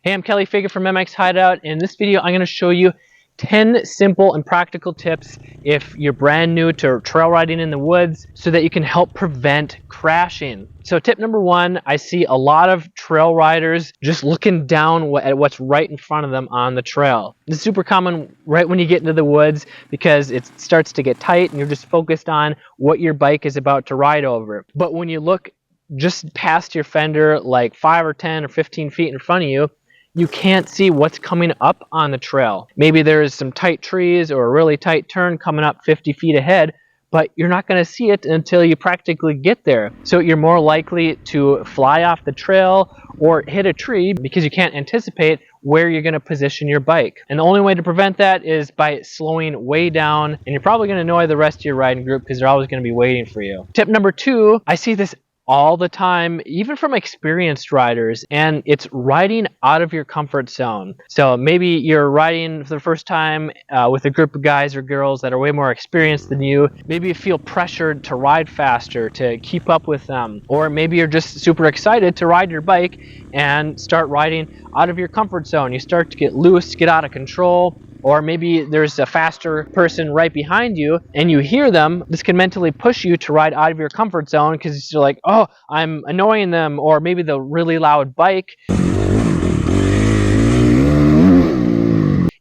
Hey, I'm Kelly Fagan from MX Hideout. In this video, I'm going to show you 10 simple and practical tips if you're brand new to trail riding in the woods so that you can help prevent crashing. So tip number one, I see a lot of trail riders just looking down at what's right in front of them on the trail. This is super common right when you get into the woods because it starts to get tight and you're just focused on what your bike is about to ride over. But when you look just past your fender, like 5 or 10 or 15 feet in front of you, you can't see what's coming up on the trail. Maybe there's some tight trees or a really tight turn coming up 50 feet ahead, but you're not going to see it until you practically get there. So you're more likely to fly off the trail or hit a tree because you can't anticipate where you're going to position your bike. And the only way to prevent that is by slowing way down, and you're probably going to annoy the rest of your riding group because they're always going to be waiting for you. Tip number two, I see this all the time, even from experienced riders, and it's riding out of your comfort zone. So maybe you're riding for the first time with a group of guys or girls that are way more experienced than you. Maybe you feel pressured to ride faster, to keep up with them, or maybe you're just super excited to ride your bike and start riding out of your comfort zone. You start to get loose, get out of control. Or maybe there's a faster person right behind you and you hear them. This can mentally push you to ride out of your comfort zone because you're like, oh, I'm annoying them. Or maybe the really loud bike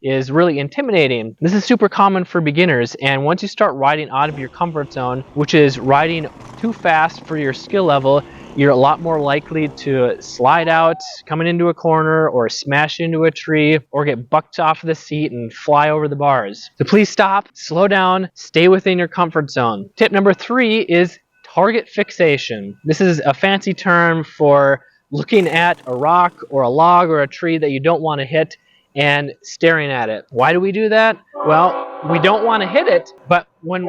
is really intimidating. This is super common for beginners, and once you start riding out of your comfort zone, which is riding too fast for your skill level, you're a lot more likely to slide out coming into a corner or smash into a tree or get bucked off of the seat and fly over the bars. So please stop, slow down, stay within your comfort zone. Tip number three is target fixation. This is a fancy term for looking at a rock or a log or a tree that you don't want to hit and staring at it. Why do we do that? Well, we don't want to hit it, but when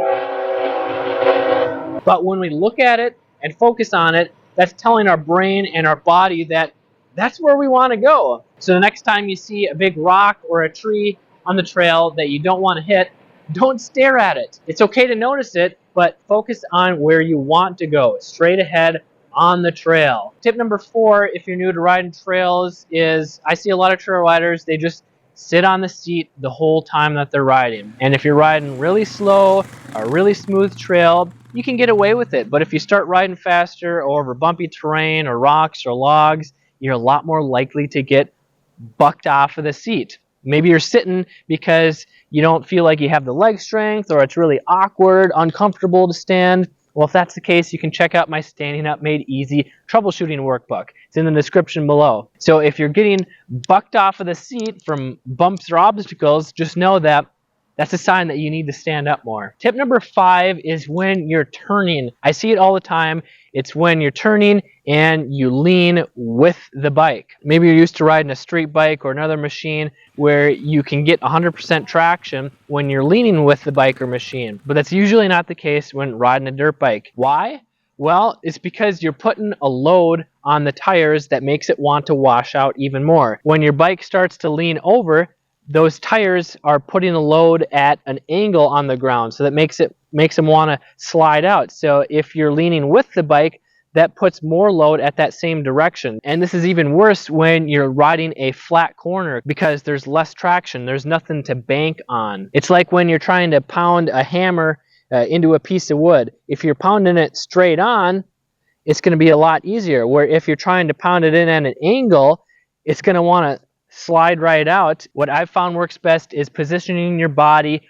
we look at it and focus on it, that's telling our brain and our body that that's where we want to go. So the next time you see a big rock or a tree on the trail that you don't want to hit, don't stare at it. It's okay to notice it, but focus on where you want to go, straight ahead on the trail. Tip number four, if you're new to riding trails, is I see a lot of trail riders, they just sit on the seat the whole time that they're riding. And if you're riding really slow, a really smooth trail, you can get away with it. But if you start riding faster or over bumpy terrain or rocks or logs, you're a lot more likely to get bucked off of the seat. Maybe you're sitting because you don't feel like you have the leg strength, or it's really awkward, uncomfortable to stand. Well, if that's the case, you can check out my Standing Up Made Easy troubleshooting workbook. It's in the description below. So if you're getting bucked off of the seat from bumps or obstacles, just know that that's a sign that you need to stand up more. Tip number five is when you're turning. I see it all the time. It's when you're turning and you lean with the bike. Maybe you're used to riding a street bike or another machine where you can get 100% traction when you're leaning with the bike or machine. But that's usually not the case when riding a dirt bike. Why? Well, it's because you're putting a load on the tires that makes it want to wash out even more. When your bike starts to lean over, those tires are putting a load at an angle on the ground, so that makes them want to slide out. So if you're leaning with the bike, that puts more load at that same direction. And this is even worse when you're riding a flat corner because there's less traction. There's nothing to bank on. It's like when you're trying to pound a hammer into a piece of wood. If you're pounding it straight on, it's going to be a lot easier. Where if you're trying to pound it in at an angle, it's going to want to slide right out. What I've found works best is positioning your body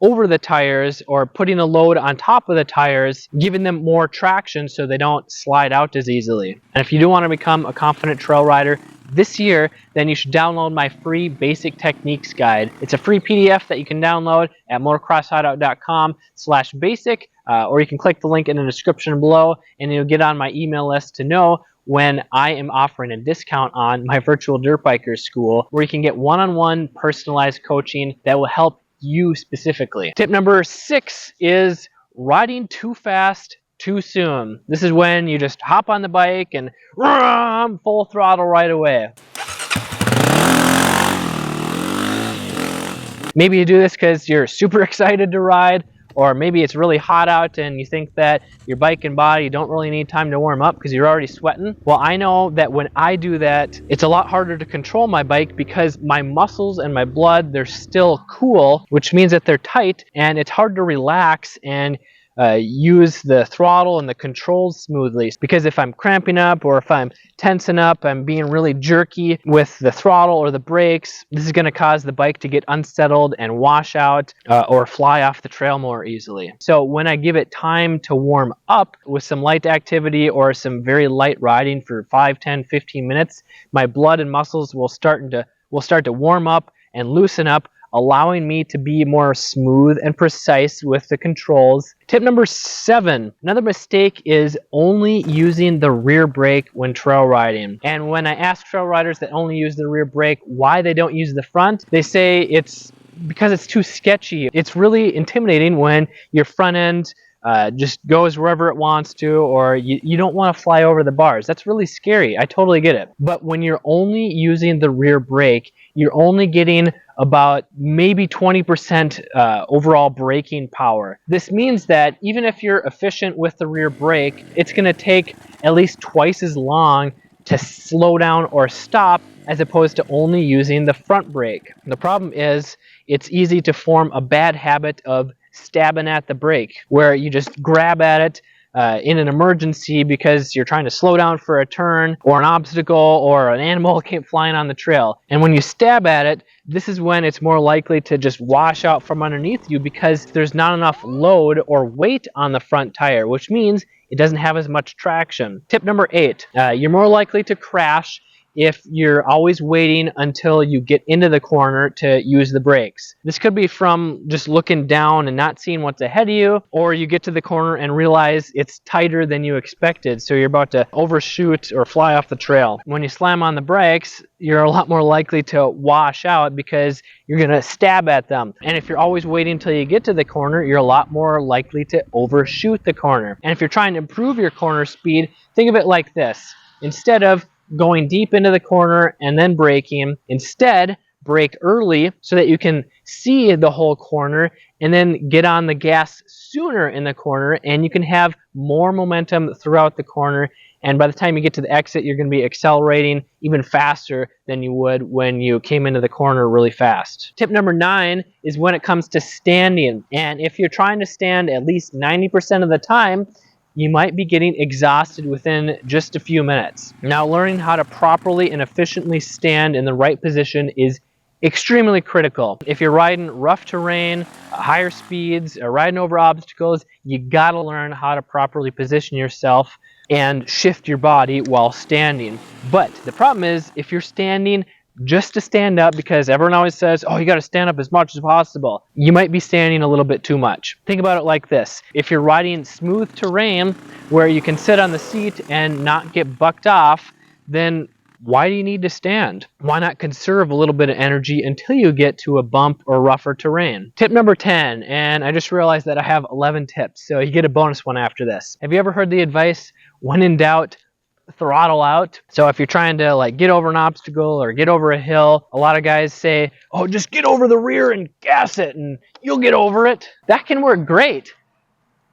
over the tires or putting a load on top of the tires, giving them more traction so they don't slide out as easily. And if you do want to become a confident trail rider this year, then you should download my free Basic Techniques Guide. It's a free PDF that you can download at motocrosshideout.com/basic, or you can click the link in the description below and you'll get on my email list to know when I am offering a discount on my virtual dirt biker school, where you can get one-on-one personalized coaching that will help you specifically. Tip number six is riding too fast too soon. This is when you just hop on the bike and full throttle right away. Maybe you do this because you're super excited to ride, or maybe it's really hot out and you think that your bike and body don't really need time to warm up because you're already sweating. Well, I know that when I do that, it's a lot harder to control my bike because my muscles and my blood, they're still cool, which means that they're tight, and it's hard to relax and use the throttle and the controls smoothly. Because if I'm cramping up or if I'm tensing up, I'm being really jerky with the throttle or the brakes, this is going to cause the bike to get unsettled and wash out or fly off the trail more easily. So when I give it time to warm up with some light activity or some very light riding for 5, 10, 15 minutes, my blood and muscles will start to warm up and loosen up, allowing me to be more smooth and precise with the controls. Tip number 7, another mistake is only using the rear brake when trail riding. And when I ask trail riders that only use the rear brake why they don't use the front, they say it's because it's too sketchy. It's really intimidating when your front end just goes wherever it wants to, or you don't want to fly over the bars. That's really scary. I totally get it. But when you're only using the rear brake, you're only getting about maybe 20% overall braking power. This means that even if you're efficient with the rear brake, it's going to take at least twice as long to slow down or stop as opposed to only using the front brake. The problem is it's easy to form a bad habit of stabbing at the brake, where you just grab at it in an emergency because you're trying to slow down for a turn or an obstacle or an animal came flying on the trail. And when you stab at it, this is when it's more likely to just wash out from underneath you because there's not enough load or weight on the front tire, which means it doesn't have as much traction. Tip number 8, you're more likely to crash if you're always waiting until you get into the corner to use the brakes. This could be from just looking down and not seeing what's ahead of you, or you get to the corner and realize it's tighter than you expected, so you're about to overshoot or fly off the trail. When you slam on the brakes, you're a lot more likely to wash out because you're going to stab at them. And if you're always waiting until you get to the corner, you're a lot more likely to overshoot the corner. And if you're trying to improve your corner speed, think of it like this. Instead of going deep into the corner and then braking, instead brake early so that you can see the whole corner and then get on the gas sooner in the corner, and you can have more momentum throughout the corner, and by the time you get to the exit you're going to be accelerating even faster than you would when you came into the corner really fast. Tip number 9 is when it comes to standing, and if you're trying to stand at least 90% of the time, you might be getting exhausted within just a few minutes. Now, learning how to properly and efficiently stand in the right position is extremely critical. If you're riding rough terrain, higher speeds, or riding over obstacles, you gotta learn how to properly position yourself and shift your body while standing. But the problem is, if you're standing just to stand up because everyone always says, oh, you got to stand up as much as possible, you might be standing a little bit too much. Think about it like this. If you're riding smooth terrain where you can sit on the seat and not get bucked off, then why do you need to stand? Why not conserve a little bit of energy until you get to a bump or rougher terrain? Tip number 10, and I just realized that I have 11 tips, so you get a bonus one after this. Have you ever heard the advice, when in doubt, throttle out? So if you're trying to like get over an obstacle or get over a hill, a lot of guys say, oh, just get over the rear and gas it and you'll get over it. That can work great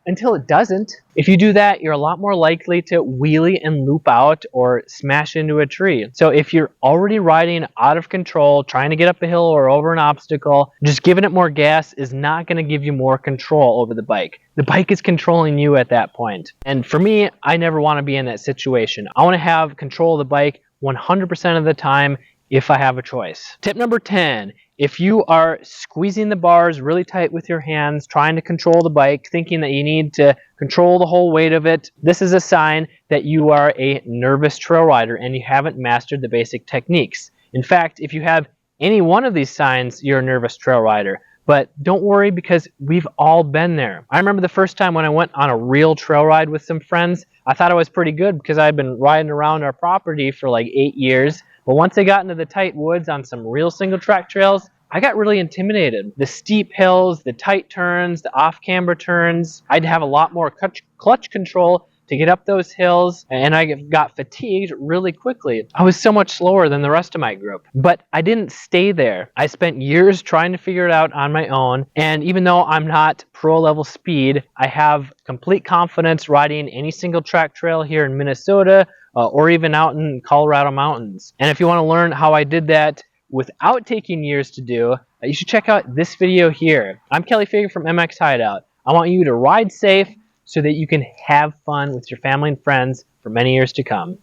until it doesn't. If you do that, you're a lot more likely to wheelie and loop out or smash into a tree. So if you're already riding out of control, trying to get up a hill or over an obstacle, just giving it more gas is not going to give you more control over the bike. The bike is controlling you at that point. And for me, I never want to be in that situation. I want to have control of the bike 100% of the time if I have a choice. Tip number 10, if you are squeezing the bars really tight with your hands, trying to control the bike, thinking that you need to control the whole weight of it, this is a sign that you are a nervous trail rider and you haven't mastered the basic techniques. In fact, if you have any one of these signs, you're a nervous trail rider. But don't worry, because we've all been there. I remember the first time when I went on a real trail ride with some friends, I thought I was pretty good because I'd been riding around our property for like 8 years. But once I got into the tight woods on some real single track trails, I got really intimidated. The steep hills, the tight turns, the off-camber turns, I'd have a lot more clutch control to get up those hills, and I got fatigued really quickly. I was so much slower than the rest of my group. But I didn't stay there. I spent years trying to figure it out on my own, and even though I'm not pro level speed, I have complete confidence riding any single track trail here in Minnesota or even out in Colorado mountains. And if you want to learn how I did that without taking years to do, you should check out this video here. I'm Kelly Fager from MX Hideout. I want you to ride safe so that you can have fun with your family and friends for many years to come.